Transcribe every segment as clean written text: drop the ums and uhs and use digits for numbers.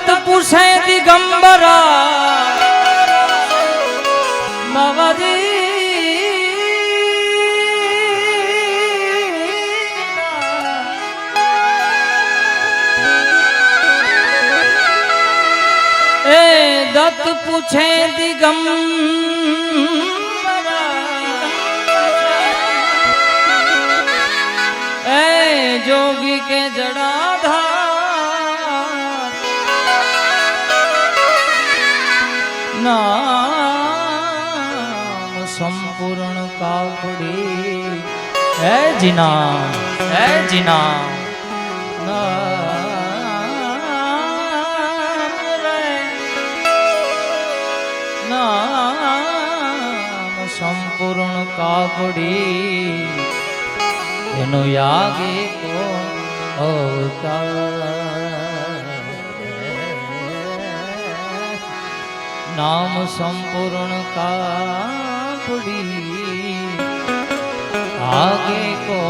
દત્ત પૂછે દિગંબરા બાબાજી એ દત્ત પૂછે દિગંબરા એ જોગી કે જડાધાર નામ સંપૂર્ણ કાપડી હે જીના નામ સંપૂર્ણ કાપડી એનો યાગે કો અવતાર નામ સંપૂર્ણ કાપડી આગે કો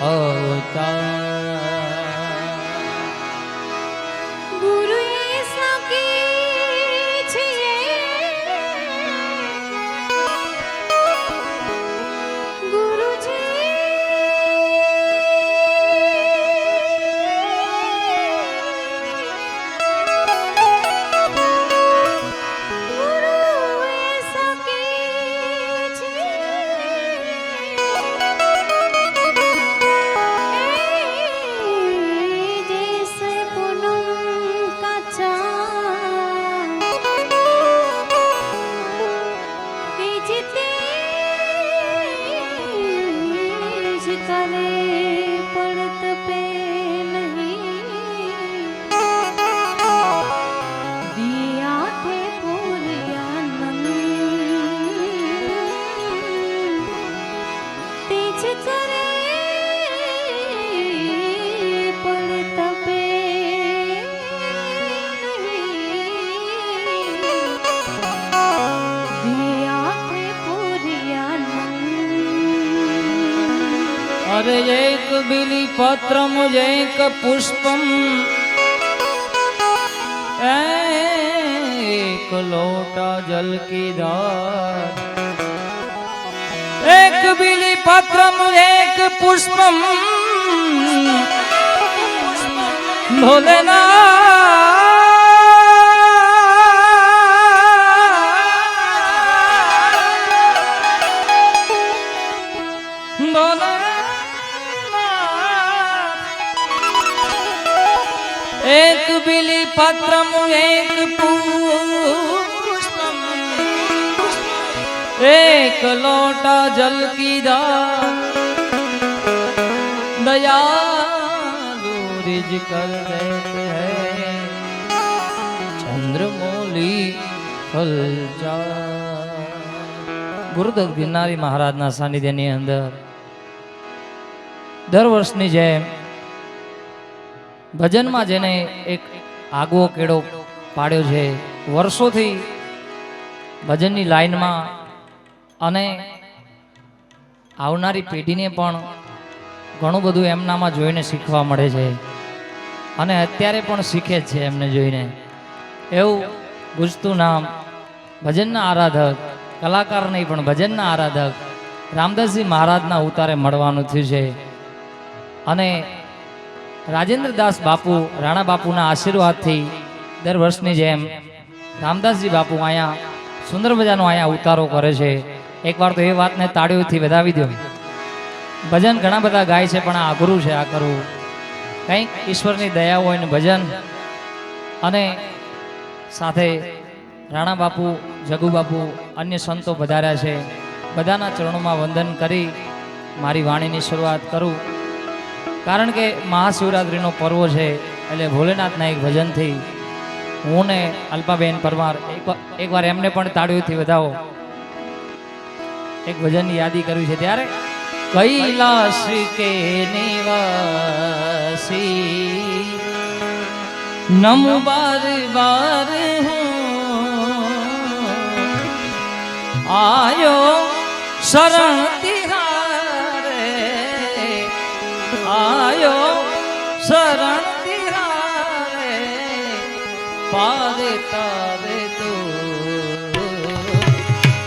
અવતાર अरे एक बिली पत्रम एक पुष्पम एक लोटा जल की धार एक बिली पत्रम एक पुष्पम भोलेनाथ एक बिली पत्रम एक पुष्पम एक लोटा जल की दार दयालु रिज कर देते हैं चंद्रमौली फल जा गुरुदत्त गिरनारी महाराजना सानिध्यની અંદર દર વર્ષની જેમ ભજનમાં જેને એક આગવો કેળો પાડ્યો છે વર્ષોથી ભજનની લાઈનમાં અને આવનારી પેઢીને પણ ઘણું બધું એમનામાં જોઈને શીખવા મળે છે અને અત્યારે પણ શીખે છે એમને જોઈને એવું ગુજતું નામ ભજનના આરાધક કલાકાર નહીં પણ ભજનના આરાધક રામદાસજી મહારાજના ઉતારે મળવાનું થયું છે અને રાજેન્દ્રદાસ બાપુ રાણા બાપુના આશીર્વાદથી દર વર્ષની જેમ રામદાસજી બાપુ અહીંયા સુંદર મજાનો અહીંયા ઉતારો કરે છે એકવાર તો એ વાતને તાળીઓથી વધાવી દો ભજન ઘણા બધા ગાય છે પણ આ અઘરું છે આ કરવું કંઈક ઈશ્વરની દયા હોય ને ભજન અને સાથે રાણા બાપુ જગુ બાપુ અન્ય સંતો વધાર્યા છે બધાના ચરણોમાં વંદન કરી મારી વાણીની શરૂઆત કરું કારણ કે મહાશિવરાત્રિનો પર્વ છે એટલે ભોલેનાથના એક ભજનથી હું ને અલ્પાબેન પરમાર એકવાર એમને પણ તાળીઓથી વધાવો એક ભજનની યાદી કરવી છે ત્યારે કૈલાશ કે નિવાસી નમ બાર બાર આયો શરણ તિહારે આયો શરણ તિહારે तारे तो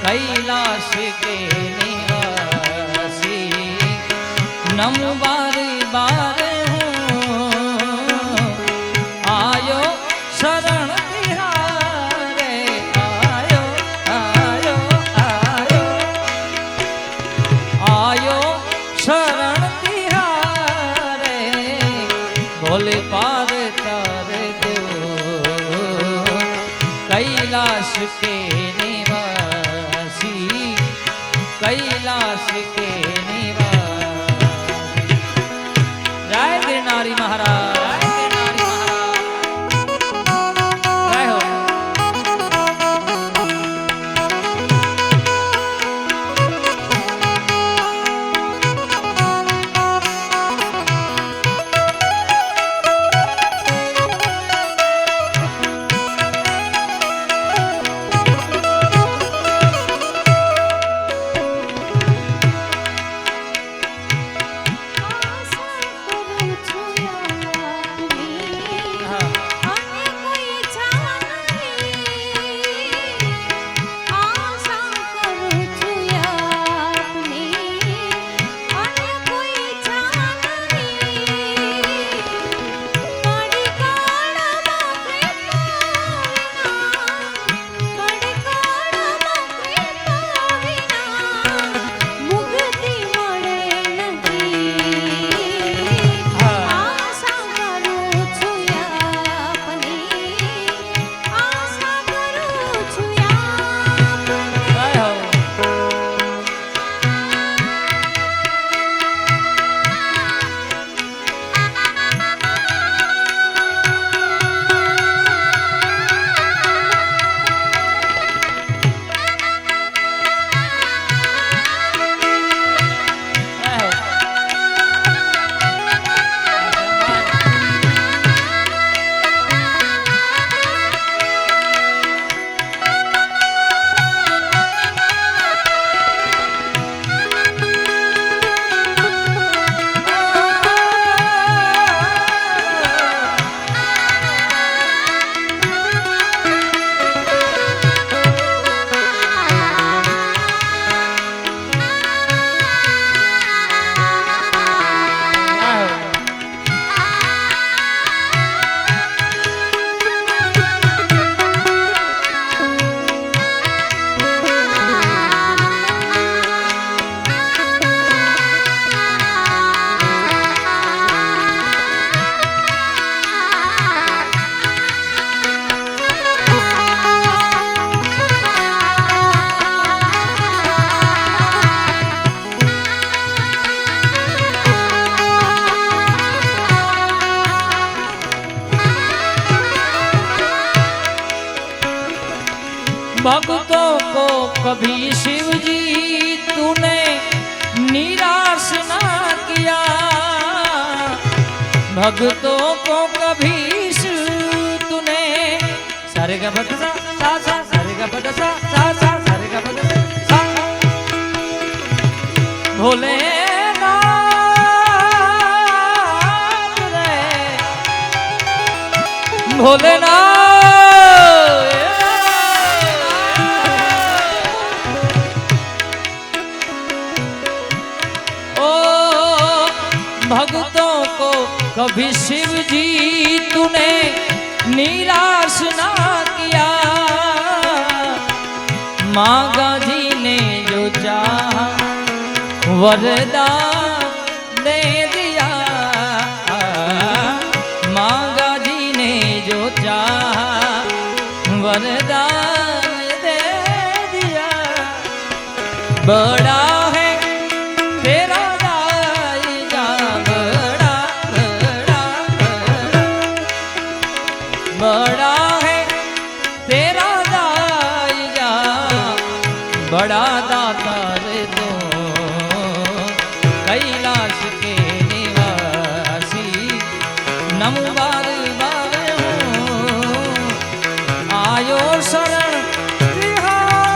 कैलाश के निवासी नम बारी बार हूँ आयो शरण तिहारे आयो आयो आयो आयो शरण तिहारे भोले पार तारे दो कैलाश के निवासी कैलाश के निवासी जय गिरनारी महाराज जय गिरनारी महाराज जय हो भक्तों को कभी शिव जी तूने निराश ना किया भक्तों को कभी शिव तूने सारे का बदसा सा सा सारे का बदसा सा सा सारे का बदसा भोले भोलेनाथ भक्तों को कभी शिव जी तूने निराश ना किया मांगा जी ने जो चाहा वरदान दे दिया मांगा जी ने जो चाहा वरदान दे दिया बड़ा है तेरा बड़ा है तेरा दाईजा बड़ा दाता रे तो कैलाश के निवासी नमो बार बार हूँ आयो शरण तिहारे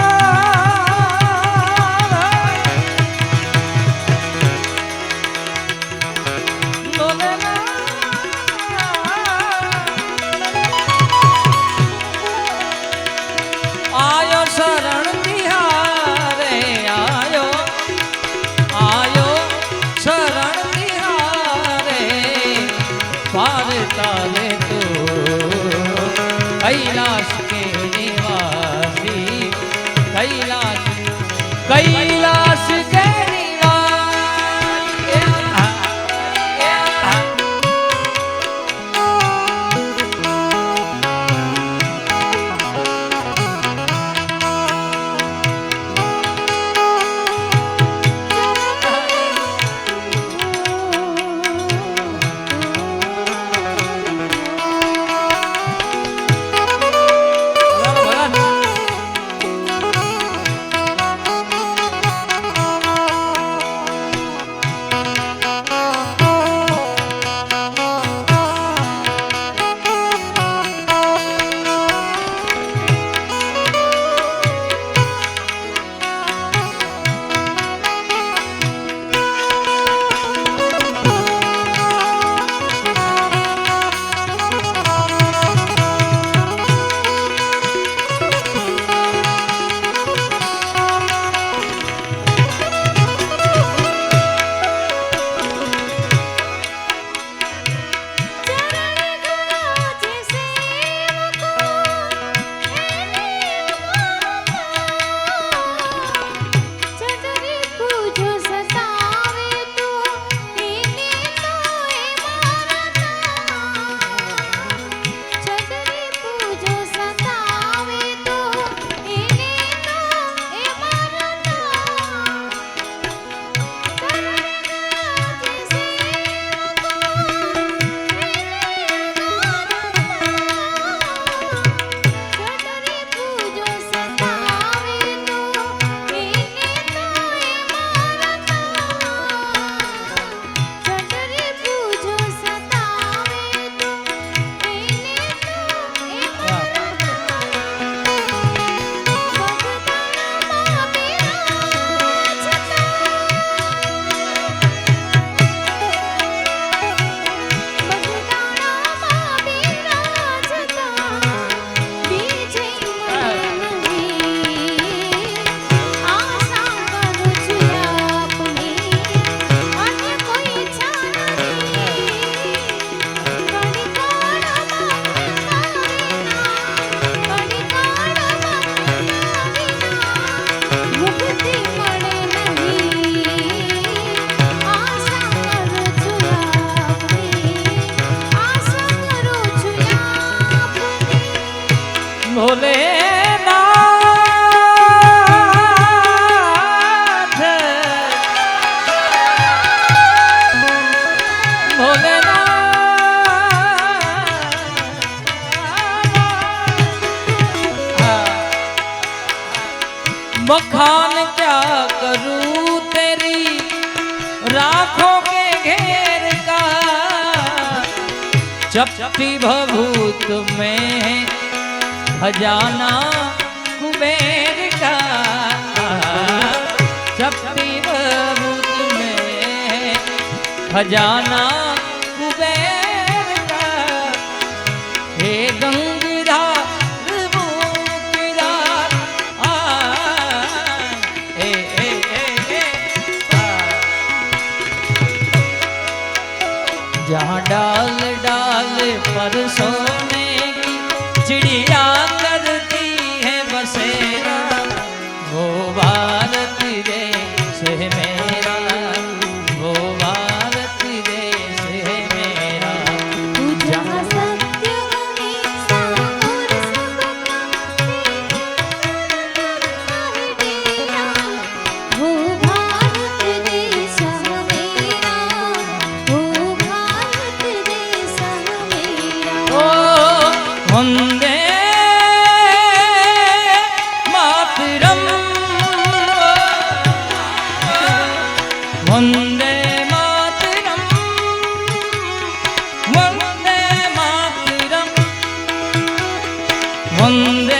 पार तारे तो कैलाश के निवासी कैलाश कैलाश के बखान क्या करूं तेरी राखों के घेर का चपटी भभूत में खजाना कुबेर का चपटी भभूत में खजाना कुबेर का हे गंगधर जहाँ डाल डाल पर सोने की चिड़िया करती है बसेरा वो भारत देश है मेरा वो भारत देश है मेरा जहाँ सत्य अहिंसा और सबका डेरा वो भारत देश है मेरा वो वंदे मातरम वंदे मातरम वंदे मातरम वंदे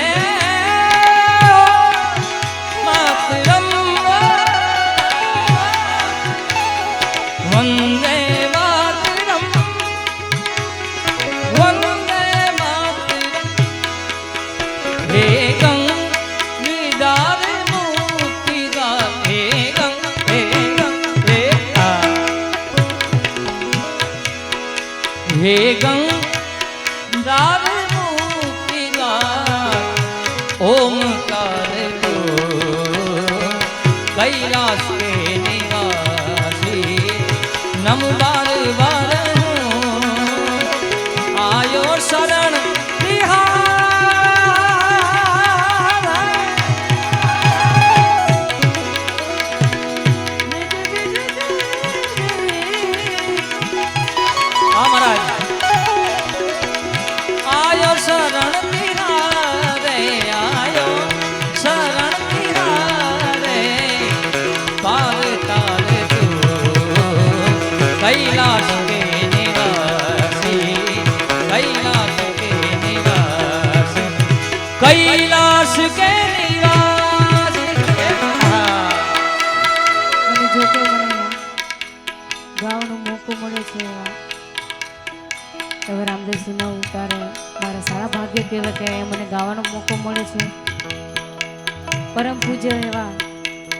मातरम वंदे मातरम वंदे હે ગંગાર મુક્તિલા ઓમકાર કો કૈલાસ કે નિવાસી નમ બાર બાર આયો શરણ कैलाश के निवासी कैलाश के निवासी कैलाश के निवासी અને જો કે મને ગાવાનો મોકો મળ્યો છે હવે રામદેવસિંહ ના ઉતારે મારા સારા ભાગ્ય કહેવાય કે મને ગાવાનો મોકો મળે છે પરમ પૂજ્ય એવા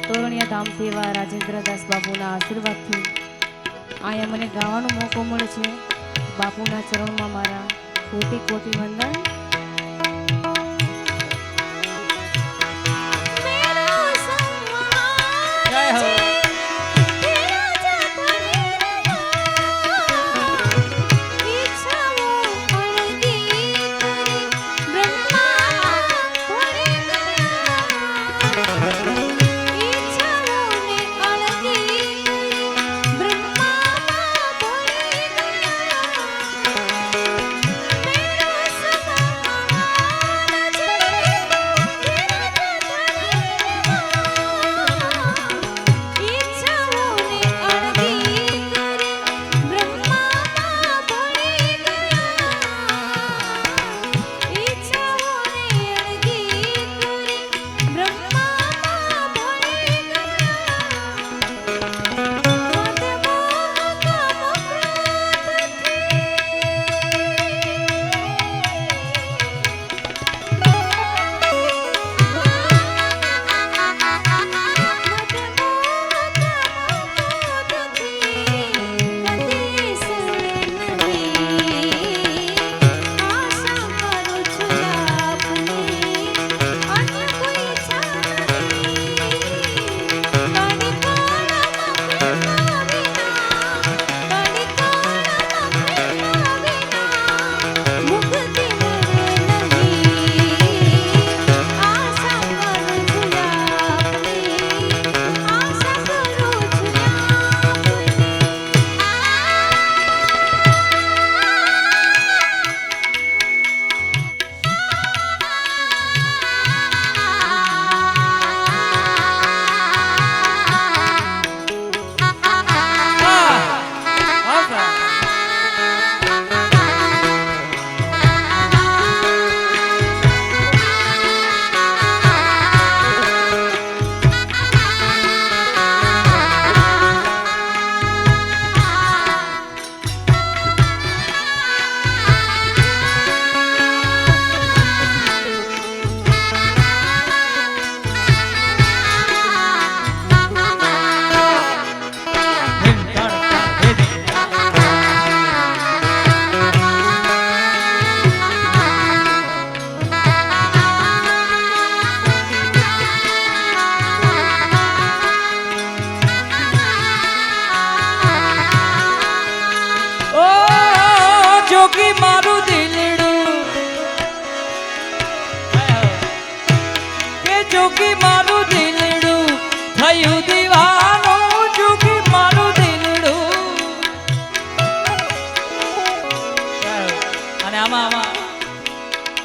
તોરણિયા ધામથી એવા રાજેન્દ્રદાસ બાપુના આશીર્વાદથી અહીંયા મને ગાવાનો મોકો મળે છે બાપુના ચરણમાં મારા કોટી કોટી વંદન જય હો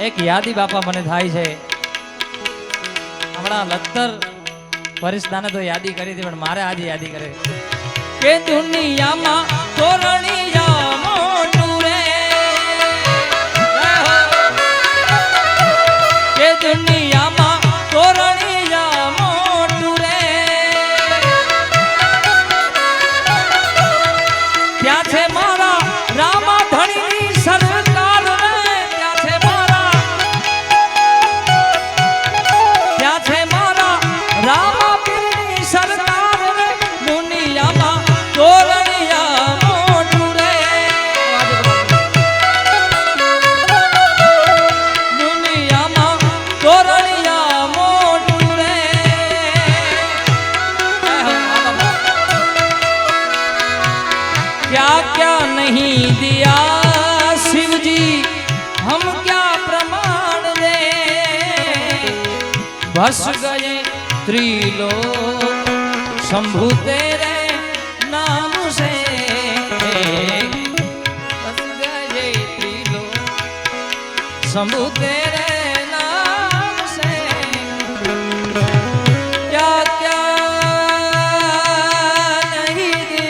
એક યાદી બાપા મને થાય છે હમણાં લખતર પરિસદાને તો યાદી કરી હતી પણ મારે આજે યાદી કરે કે દુનિયામાં તોરણિયા મોટું રે કે દુનિયામાં તોરણિયા મોટું રે ત્યાં છે મારા રામા ધણીની સરકાર સરકાર દુનિયામાં તોરણિયા મોટું રે दिया शिव जी हम क्या प्रमाण दे, बस गए त्रिलोक शंभु तेरे नाम से, बस गए त्रिलोक शंभु तेरे नाम से। क्या क्या नहीं दी,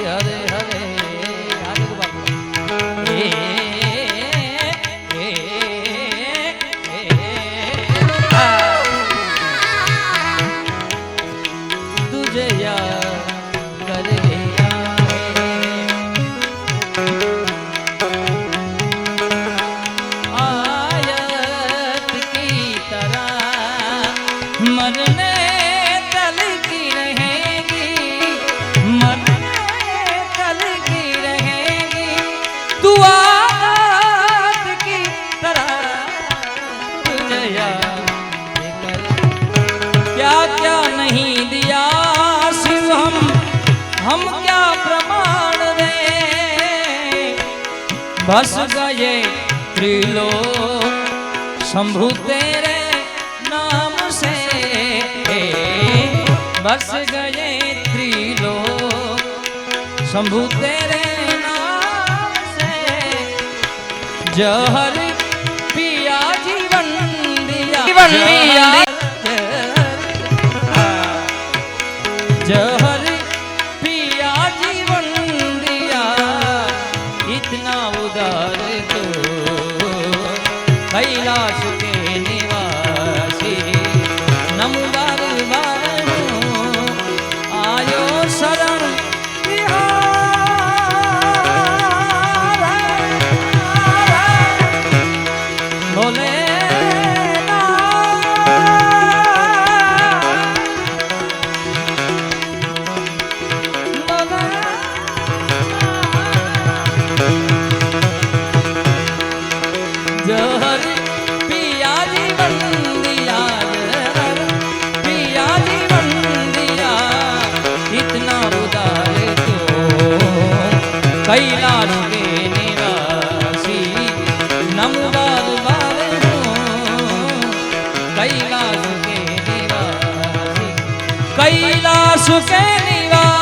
हरे हरे हरे बाबू तुझे याद कर गया आयत की तरह मरने तल की रहेगी, मरने तल की रहेगी तू आयत की तरह तुझे याद कर। क्या क्या नहीं दिया शिव हम क्या प्रमाण दे, बस गए त्रिलोक शंभु तेरे नाम से, बस गए त्रिलोक शंभु तेरे नाम से। जहर पिया जीवन दिया, जीवन दिया जहर पिया जीवन दिया, इतना उदार तो कैलाश के निवासी नमो बार बार आयो शरण बोले जहर पिया जीवन दिया, जहर पिया जीवन दिया, इतना उदार तो कैलाश के निवासी नमो बार बार कैलाश के निवासी, कैलाश के निवासी।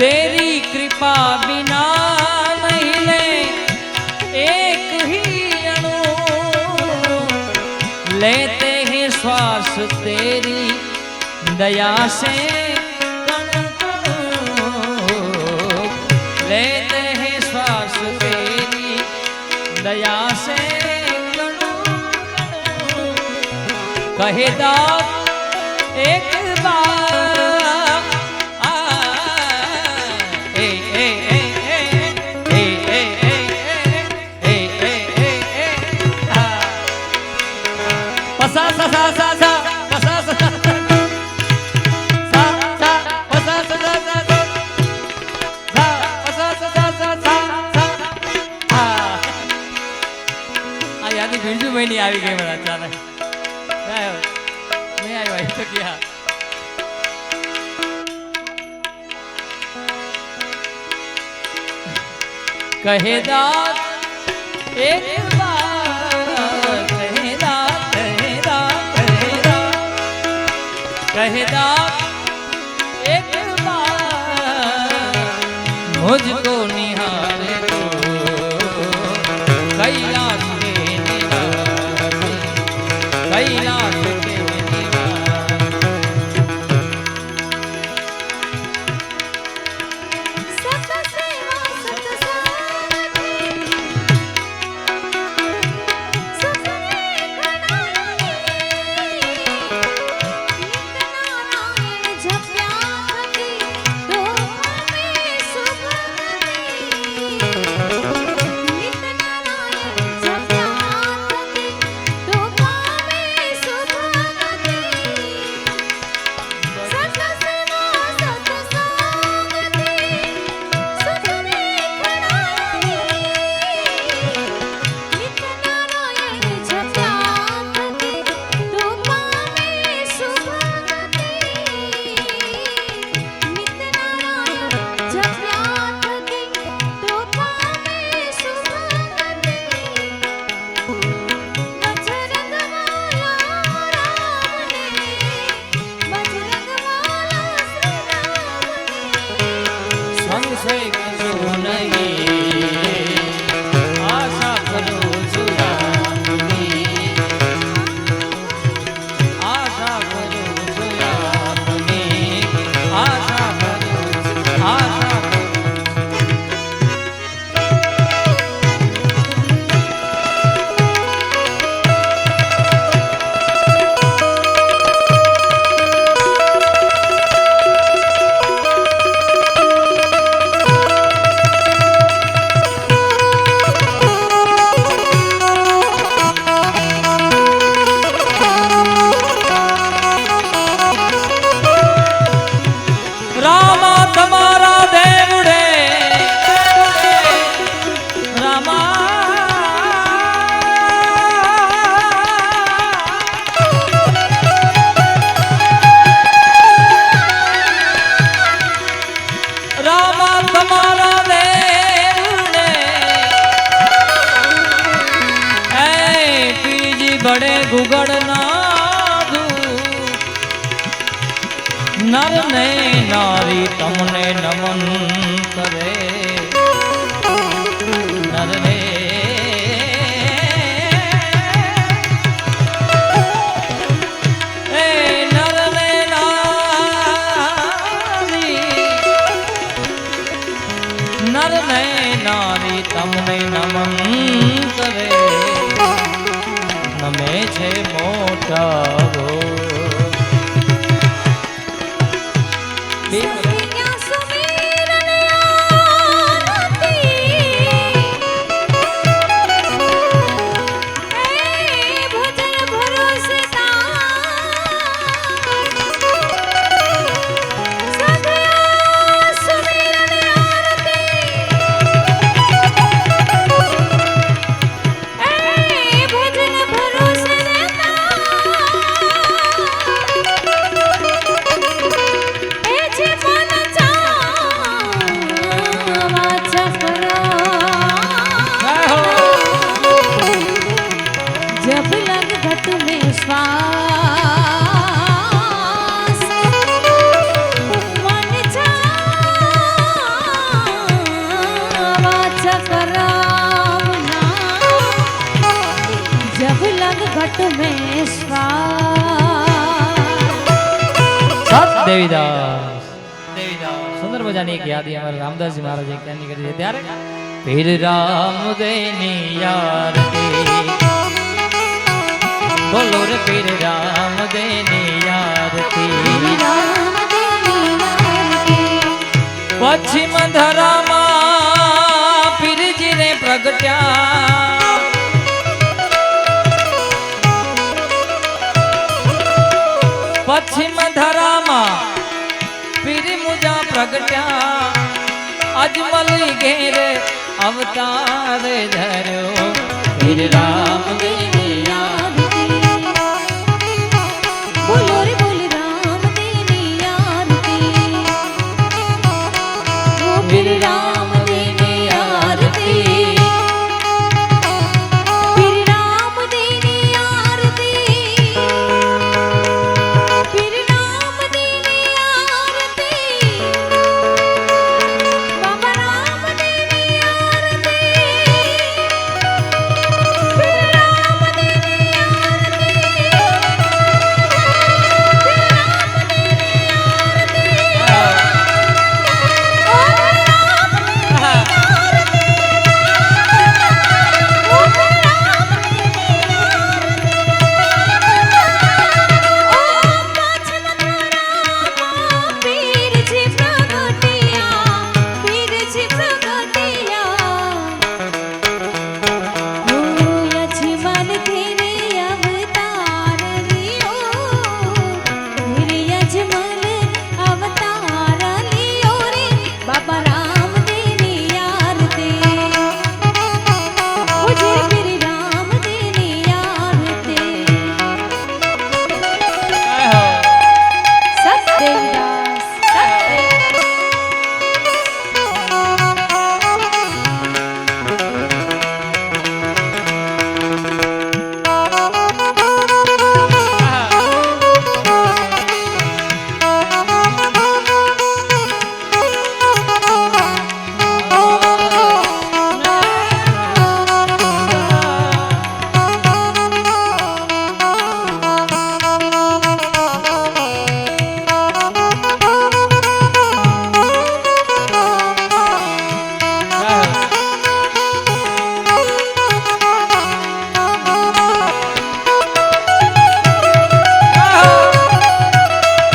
तेरी कृपा बिना नहीं ले एक ही अणु, लेते हैं श्वास तेरी दया से लेते हैं श्वास तेरी दया से कहे दाद एक बार ए ए ए ए ए ए ए ए पसा सा सा सा सा पसा सा सा सा सा पसा सा सा सा सा पसा सा सा सा सा सा आ याद बिरजू भाई नहीं આવી ગઈ મને અચાનક नहीं आयो भाई तो क्या कहे दात एक बार कहे दात कहे दात कहे दात कहे दात एक बार मुझको निहारे तो कैलाश के निवासी कैलाश के बड़े गुगड़ नाधु नर ने नारी तमने नमन करे नर ने नर ने नारी तमने नमन करे नमे छे मोटा गो દેવીદાસ સુંદર મજાની એક યાદી અમારા રામદાસજી મહારાજે ક્યાંની કરી છે ત્યારે પીર રામદેવની આરતી બોલો રે પીર રામદેવની આરતી પશ્ચિમ ધરામાં પીરજી ને પ્રગટ્યા પશ્ચિમ ધરામાં પીરી મુજા પ્રગટ્યા અજમલ ઘેર અવતાર ધર્યો પીર રામદેવની આરતી બોલો રે બોલ રામદેવની આરતી ઓ પીર રામદેવની આરતી પીર રામદેવની આરતી પીર રામદેવની આરતી બાબા રામદેવની આરતી પીર રામદેવની પીરજી પ્રગટિયા યજમાન તેરે અવતાર લિયો યજમાન અવતાર લિયો રે બાબા રામદેવની આરતી મુજે પીર રામદેવની આરતી સતદેવદાસ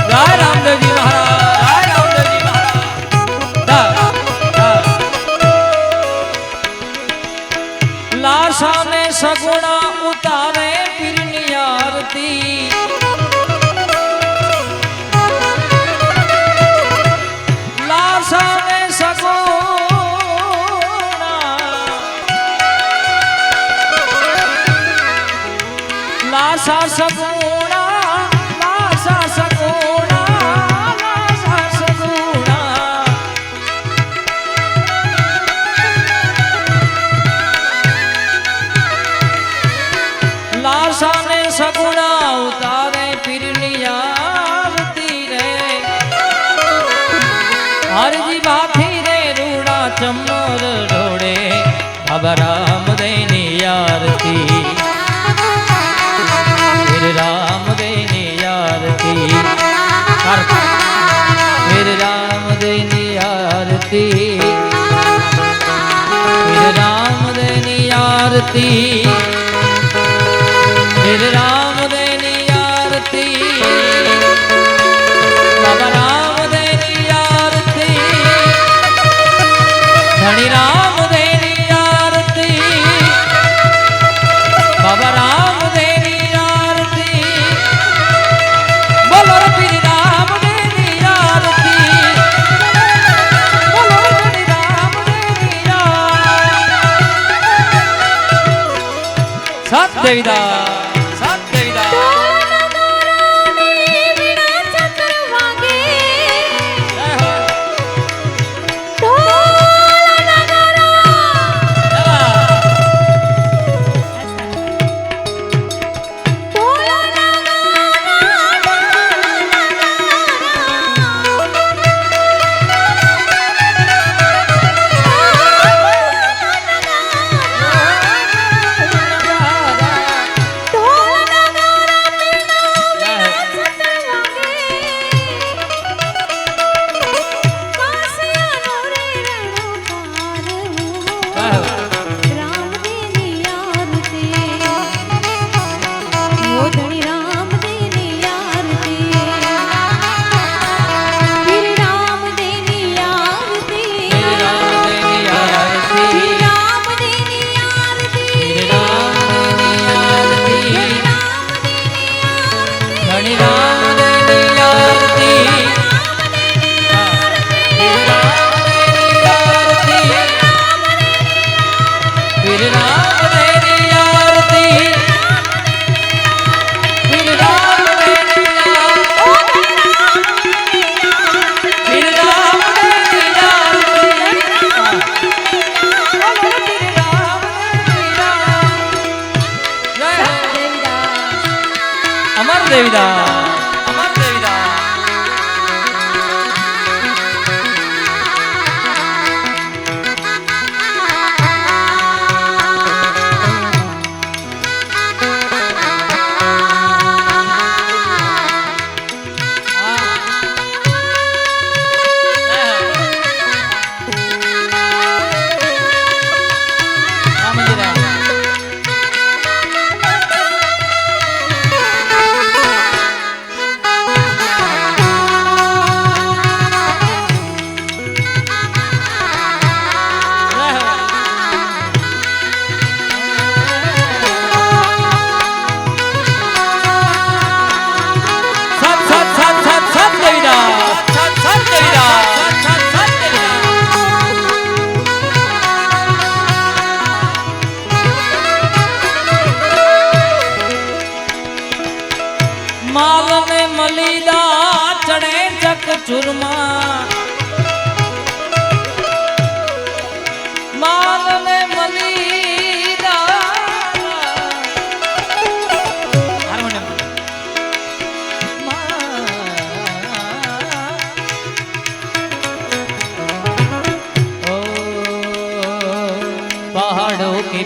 જય રામદેવજી મહારાજ જય રામદેવજી મહારાજ લાશાને સગુણા ઉતારે પીરની આરતી લાશાને સગુણા લાશા સગુણા લાશા સગુણા લાશા સગુણા લાશાને સગુણા ઉતારે પીરની આરતી રે હરજી ભાથી રે રૂડા ચમર ઢોળે બાબા રામદેવની આરતી પીર રામદેવની આરતી પીર રામદેવની આરતી પીર રામદેવની આરતી પીર રામદેવની આરતી બાબા રામદેવની આરતી ધણી રામદેવની આરતી બાબા રામદેવની આરતી બોલો પીર રામદેવની આરતી બોલો ધણી રામદેવની આરતી સત દેવીદાસ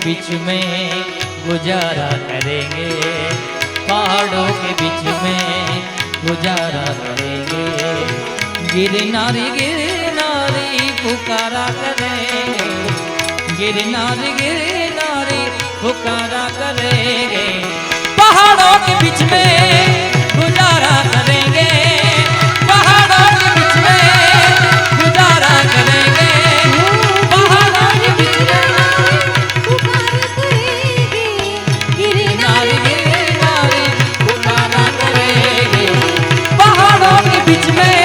बीच में गुजारा करेंगे, पहाड़ों के बीच में गुजारा करेंगे। गिरनारी गिरनारी पुकारा करेंगे, गिरनारी गिरनारी पुकारा करेंगे, पहाड़ों के बीच में गुजारा करेंगे, पहाड़ों के बीच में गुजारा करेंगे, पहाड़ों के बीच में गिरनारी गिरनारी पुकारा करेंगे, पहाड़ों के बीच में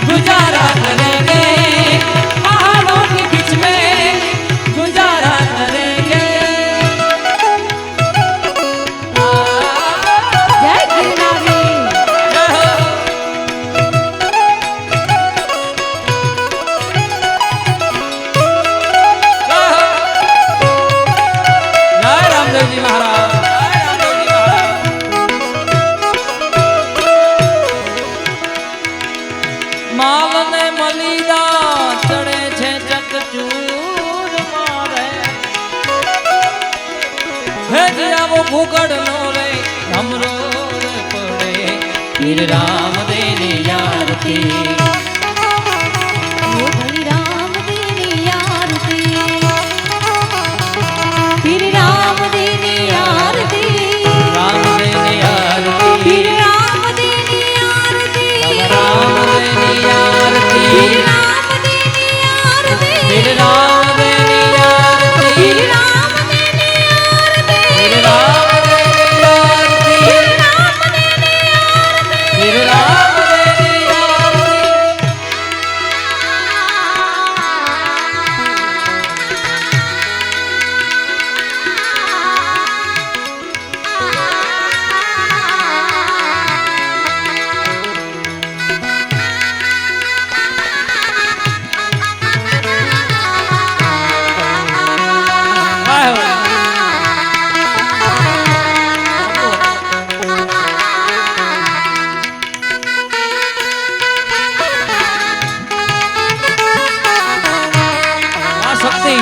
गुजारा करेंगे, पहाड़ों के बीच में गुजारा करेंगे। जय गिरनारी। जय रामदेव जी महाराज, जय रामदेव जी महाराज। माल ने मलीदा चढ़े छे चकचूर मारे, हे जिया वो भूगड़ नो रे हमरो रे पड़े, फिर राम देनी आरती, ओ धनी राम देनी आरती, फिर राम देनी आरती, राम देनी आरती, फिर राम देनी आरती, राम देनी आरती, फिर राम देनी आरती, फिर राम देनी आरती, फिर राम देनी आरती, फिर राम देनी आरती, फिर राम देनी आरती। फिर राम देनी आरती। वाह वाह। वाह शक्ति।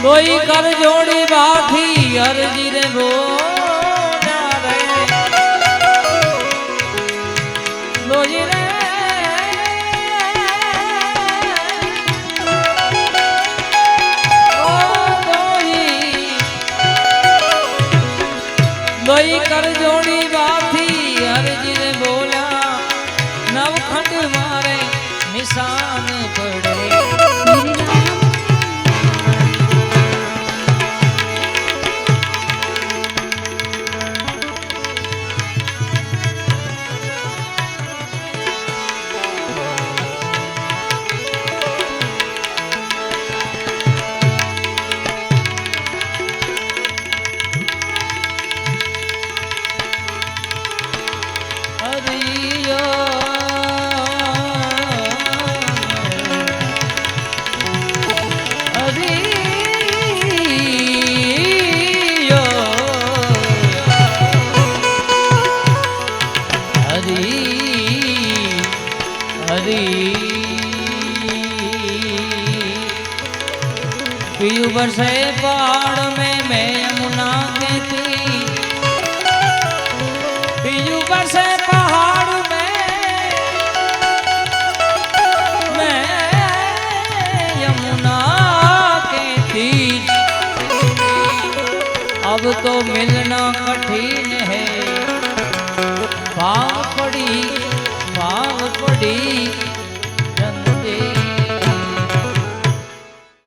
कोई कर जोड़ी बाठी अर्जी रे बोला रे लोजी रे ओ लोई कर जोड़ी बाठी अर्जी रे हरी पीयू बरसे पहाड़ में मैं यमुना कहती पीयू बरसे पहाड़ में मैं यमुना कहती अब तो मिलना कठिन है पाँव पड़ी